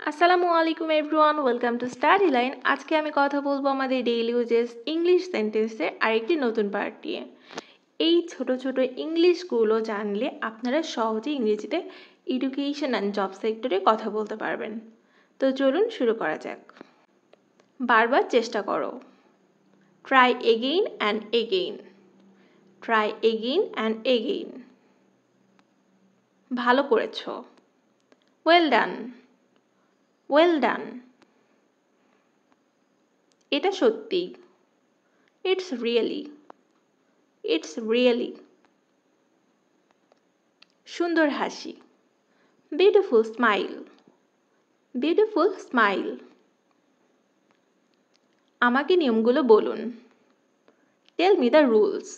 আসসালামু আলাইকুম everyone, welcome to স্টাডিলাইন। আজকে আমি কথা বলবো আমাদের ডেইলি ইউজেস ইংলিশ সেন্টেন্সের আরেকটি নতুন পার্ট নিয়ে। এই ছোট ছোট ইংলিশগুলো জানলে আপনারা সহজে ইংরেজিতে এডুকেশন অ্যান্ড জব সেক্টরে কথা বলতে পারবেন। তো চলুন শুরু করা যাক। বারবার চেষ্টা করো। Try again and again. Try again and again. ভালো করেছো। Well done. Well done. এটা সত্যি। It's really. It's really. সুন্দর হাসি। Beautiful smile. Beautiful smile. আমাকে নিয়মগুলো বলুন। Tell me the rules.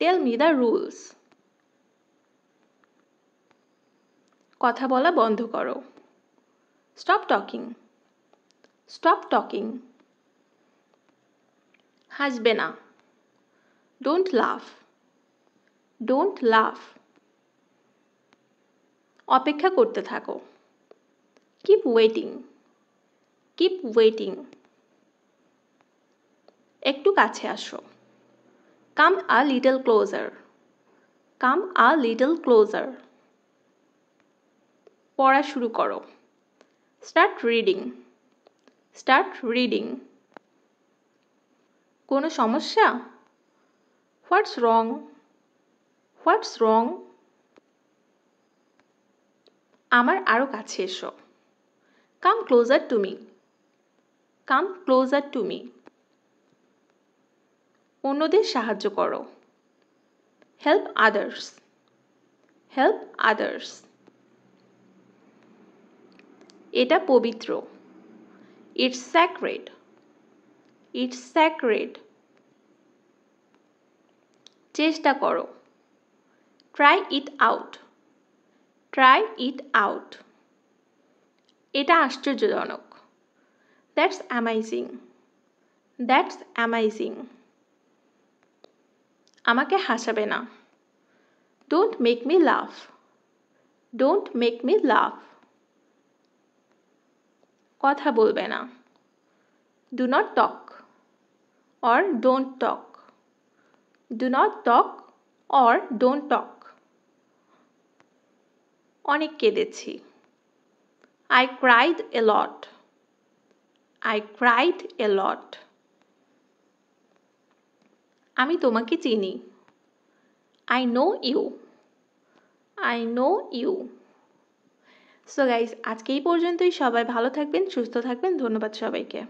Tell me the rules. কথা বলা বন্ধ করো। Stop talking. Stop talking. হাসবে না। Don't laugh. Don't laugh. অপেক্ষা করতে থাকো। Keep waiting. Keep waiting. একটু কাছে আসো। Come a little closer. Come a little closer. পড়া শুরু করো। Start reading. Start reading. কোনো সমস্যা? হোয়াটস রং? হোয়াটস রং? আমার আরও কাছে এসো। Come closer to me. Come closer to me. অন্যদের সাহায্য করো। Help others. Help others. এটা পবিত্র। It's sacred. It's sacred. চেষ্টা করো। Try it out. Try it out. এটা আশ্চর্যজনক। That's amazing. That's amazing. আমাকে হাসাবে না। Don't make me laugh. Don't make me laugh. কথা বলবে না। Do not talk or don't talk. Do not talk or don't talk. অনেক কেঁদেছি। I cried a lot. I cried a lot. আমি তোমাকে চিনি। I know you. I know you. So guys, আজকে এই পর্যন্তই। সবাই ভালো থাকবেন, সুস্থ থাকবেন। ধন্যবাদ সবাইকে।